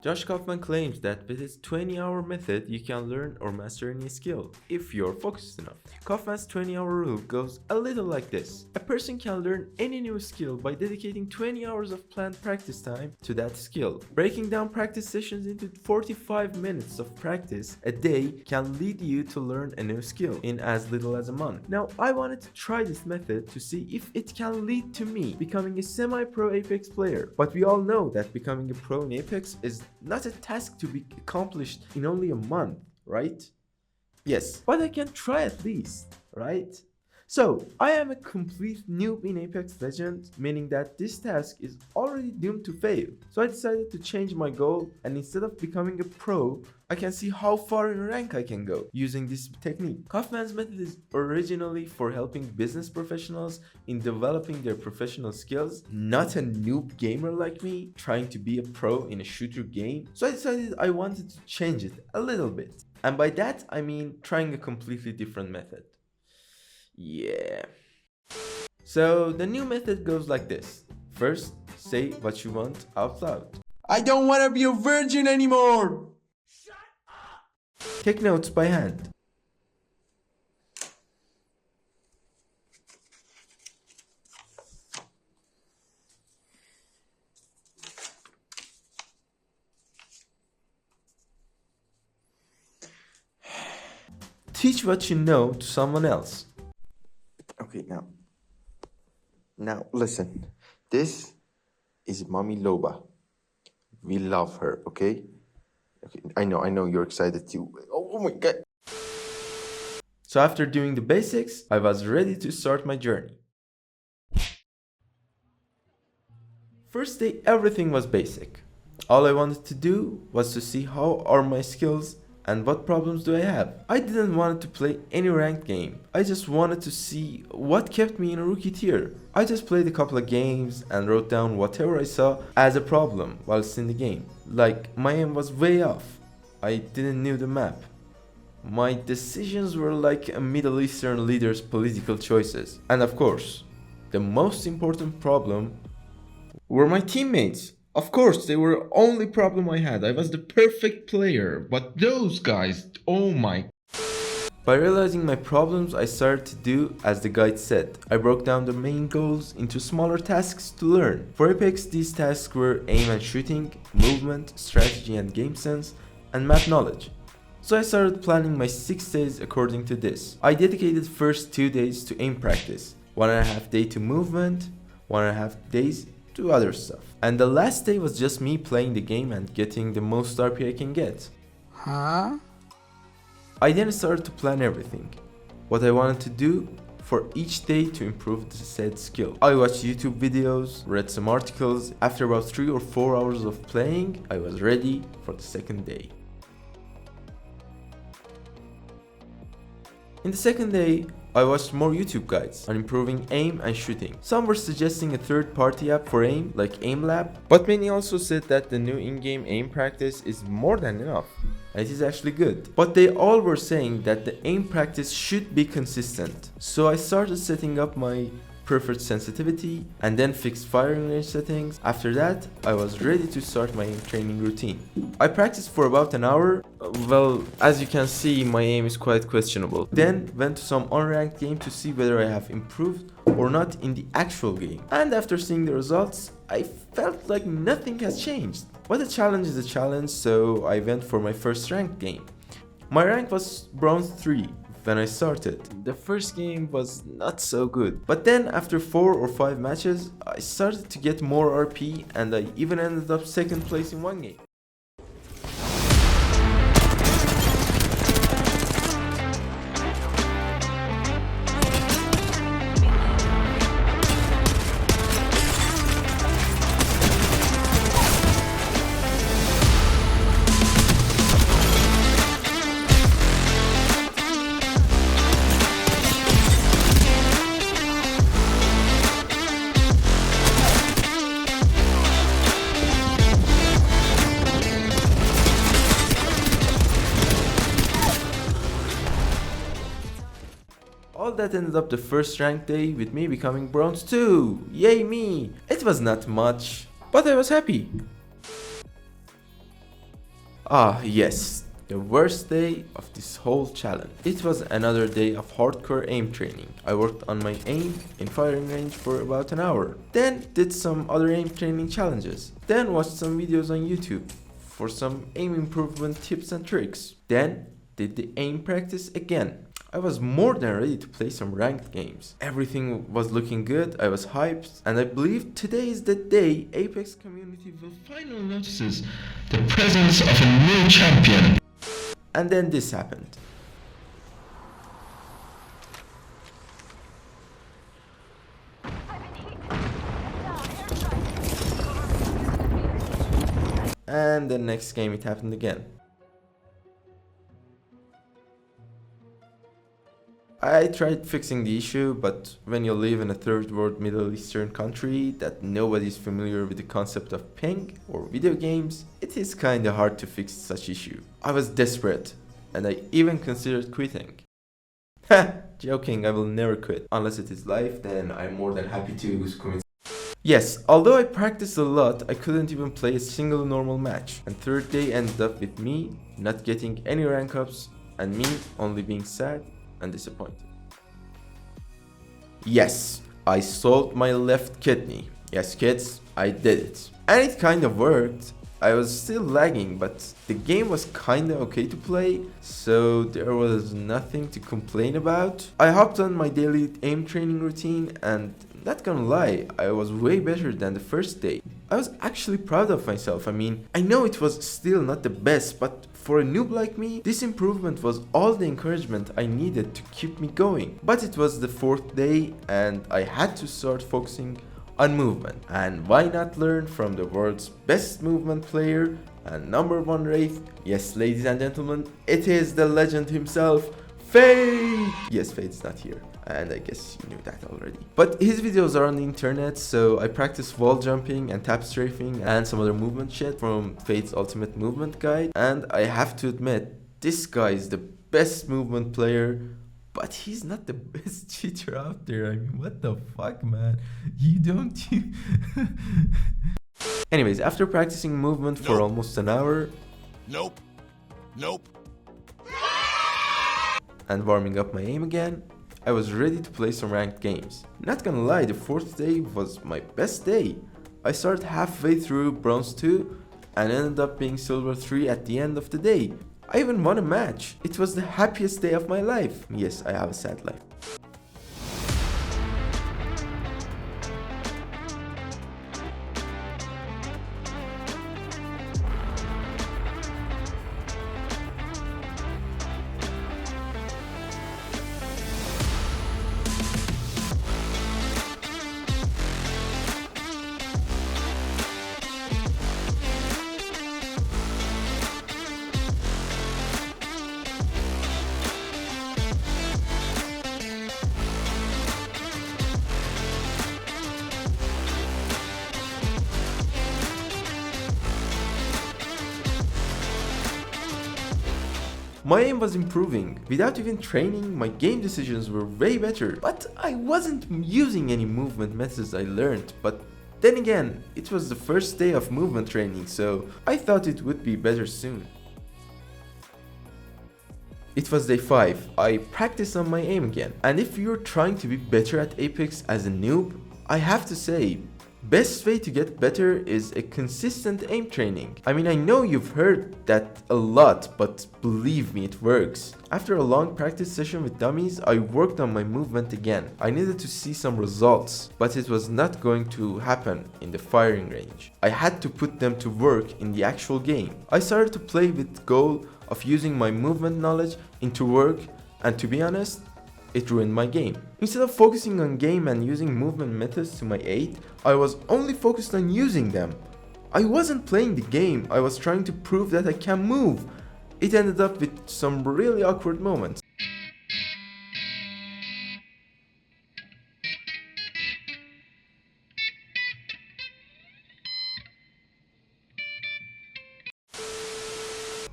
Josh Kauffman claims that with his 20-hour method, you can learn or master any skill, if you're focused enough. Kauffman's 20-hour rule goes a little like this. A person can learn any new skill by dedicating 20 hours of planned practice time to that skill. Breaking down practice sessions into 45 minutes of practice a day can lead you to learn a new skill in as little as a month. Now, I wanted to try this method to see if it can lead to me becoming a semi-pro Apex player. But we all know that becoming a pro in Apex is not a task to be accomplished in only a month, right? Yes, but I can try at least, right? So, I am a complete noob in Apex Legends, meaning that this task is already doomed to fail. So I decided to change my goal, and instead of becoming a pro, I can see how far in rank I can go using this technique. Kauffman's method is originally for helping business professionals in developing their professional skills, not a noob gamer like me trying to be a pro in a shooter game. So I decided I wanted to change it a little bit. And by that I mean trying a completely different method. Yeah. So the new method goes like this. First, say what you want out loud. I don't want to be a virgin anymore! Take notes by hand. Teach what you know to someone else. Okay, now listen. This is Mommy Loba. We love her, okay? Okay, I know you're excited too. Oh my god. So after doing the basics, I was ready to start my journey. First day, everything was basic. All I wanted to do was to see how are my skills and what problems do I have. I didn't want to play any ranked game. I just wanted to see what kept me in a rookie tier. I just played a couple of games and wrote down whatever I saw as a problem whilst in the game. Like, my aim was way off. I didn't know the map. My decisions were like a Middle Eastern leader's political choices. And of course, the most important problem were my teammates. Of course, they were the only problem I had. I was the perfect player, but those guys, oh my. By realizing my problems, I started to do as the guide said. I broke down the main goals into smaller tasks to learn. For Apex, these tasks were aim and shooting, movement, strategy and game sense, and map knowledge. So I started planning my 6 days according to this. I dedicated first 2 days to aim practice, 1.5 day to movement, 1.5 days to other stuff. And the last day was just me playing the game and getting the most RP I can get. Huh? I then started to plan everything. What I wanted to do for each day to improve the said skill. I watched YouTube videos, read some articles. After about 3 or 4 hours of playing, I was ready for the second day. In the second day, I watched more YouTube guides on improving aim and shooting. Some were suggesting a third-party app for aim, like AimLab, but many also said that the new in-game aim practice is more than enough, and it is actually good. But they all were saying that the aim practice should be consistent. So I started setting up my preferred sensitivity and then fixed firing range settings. After that, I was ready to start my aim training routine. I practiced for about an hour. Well, as you can see, my aim is quite questionable. Then went to some unranked game to see whether I have improved or not in the actual game. And after seeing the results, I felt like nothing has changed. But a challenge is a challenge, so I went for my first ranked game. My rank was bronze 3. When I started, the first game was not so good, but then after 4 or 5 matches, I started to get more RP and I even ended up second place in one game. All that ended up the first rank day with me becoming bronze 2. Yay me! It was not much, but I was happy. Ah, yes, the worst day of this whole challenge. It was another day of hardcore aim training. I worked on my aim in firing range for about an hour. Then did some other aim training challenges. Then watched some videos on YouTube for some aim improvement tips and tricks. Then did the aim practice again. I was more than ready to play some ranked games. Everything was looking good, I was hyped, and I believe today is the day Apex community will finally notices the presence of a new champion. And then this happened. And the next game it happened again. I tried fixing the issue, but when you live in a third world Middle Eastern country that nobody is familiar with the concept of ping or video games, it is kinda hard to fix such issue. I was desperate, and I even considered quitting. Ha! Joking, I will never quit. Unless it is life, then I'm more than happy to commit. Yes, although I practiced a lot, I couldn't even play a single normal match. And third day ended up with me not getting any rank ups and me only being sad and disappointed. Yes, I sold my left kidney. Yes, kids, I did it. And it kind of worked. I was still lagging, but the game was kinda okay to play, so there was nothing to complain about. I hopped on my daily aim training routine, and not gonna lie, I was way better than the first day. I was actually proud of myself. I mean, I know it was still not the best, but for a noob like me, this improvement was all the encouragement I needed to keep me going. But it was the fourth day, and I had to start focusing on movement. And why not learn from the world's best movement player and #1 Wraith? Yes, ladies and gentlemen, it is the legend himself, Fate! Yes, Fate's not here, and I guess you knew that already. But his videos are on the internet, so I practice wall jumping and tap strafing and some other movement shit from Fate's Ultimate Movement Guide. And I have to admit, this guy is the best movement player, but he's not the best cheater out there. I mean, what the fuck, man? You don't... Anyways, after practicing movement for almost an hour... Nope. And warming up my aim again, I was ready to play some ranked games. Not gonna lie, the fourth day was my best day. I started halfway through Bronze 2 and ended up being Silver 3 at the end of the day. I even won a match. It was the happiest day of my life. Yes, I have a sad life. My aim was improving. Without even training, my game decisions were way better. But I wasn't using any movement methods I learned. But then again, it was the first day of movement training, so I thought it would be better soon. It was day 5. I practiced on my aim again. And if you're trying to be better at Apex as a noob, I have to say, best way to get better is a consistent aim training. I mean, I know you've heard that a lot, but believe me, it works. After a long practice session with dummies, I worked on my movement again. I needed to see some results, but it was not going to happen in the firing range. I had to put them to work in the actual game. I started to play with the goal of using my movement knowledge into work, and to be honest, it ruined my game. Instead of focusing on game and using movement methods to my aid, I was only focused on using them. I wasn't playing the game, I was trying to prove that I can move. It ended up with some really awkward moments.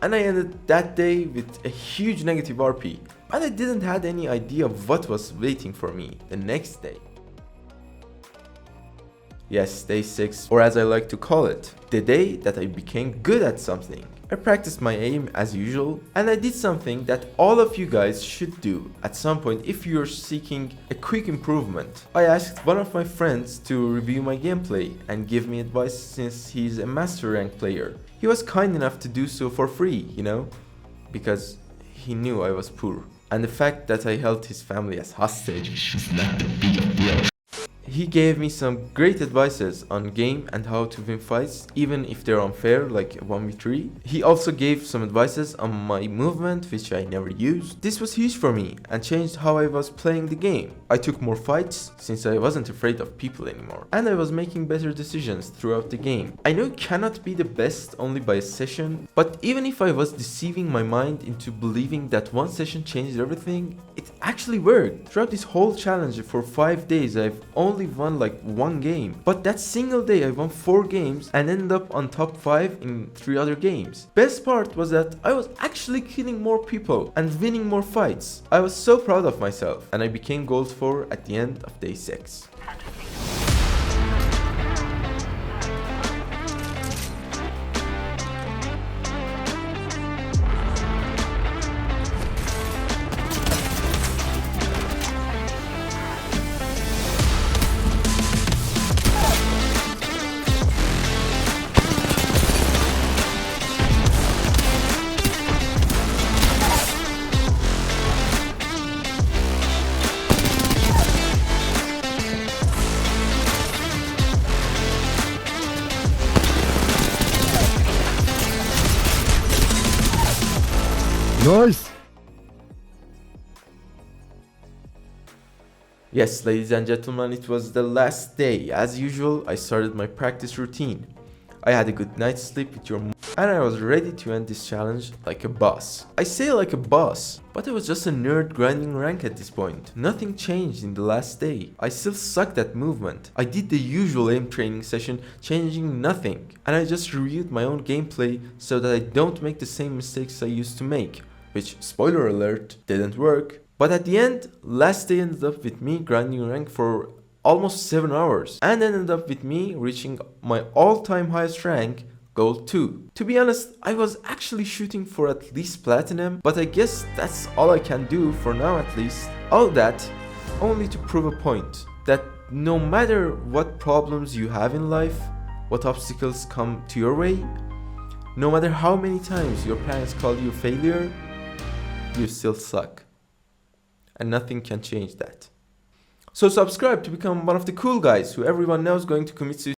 And I ended that day with a huge negative RP. And I didn't have any idea of what was waiting for me the next day. Yes, day 6, or as I like to call it, the day that I became good at something. I practiced my aim as usual, and I did something that all of you guys should do at some point if you're seeking a quick improvement. I asked one of my friends to review my gameplay and give me advice since he's a master rank player. He was kind enough to do so for free, because he knew I was poor. And the fact that I held his family as hostage is not a big deal. He gave me some great advices on game and how to win fights, even if they're unfair, like 1v3. He also gave some advices on my movement, which I never used. This was huge for me and changed how I was playing the game. I took more fights since I wasn't afraid of people anymore, and I was making better decisions throughout the game. I know it cannot be the best only by a session, but even if I was deceiving my mind into believing that one session changed everything, it actually worked. Throughout this whole challenge for 5 days, I've only won like 1 game, but that single day I won 4 games and ended up on top 5 in 3 other games. Best part was that I was actually killing more people and winning more fights. I was so proud of myself, and I became gold 4 at the end of day 6. Nice! Yes, ladies and gentlemen, it was the last day. As usual, I started my practice routine. I had a good night's sleep with your and I was ready to end this challenge like a boss. I say like a boss, but I was just a nerd grinding rank at this point. Nothing changed in the last day. I still sucked at movement. I did the usual aim training session, changing nothing. And I just reviewed my own gameplay so that I don't make the same mistakes I used to make. Which, spoiler alert, didn't work. But at the end, last day ended up with me grinding rank for almost 7 hours. And ended up with me reaching my all-time highest rank, Gold 2. To be honest, I was actually shooting for at least Platinum, but I guess that's all I can do for now at least. All that only to prove a point, that no matter what problems you have in life, what obstacles come to your way, no matter how many times your parents call you a failure, you still suck. And nothing can change that. So subscribe to become one of the cool guys who everyone knows going to commit suicide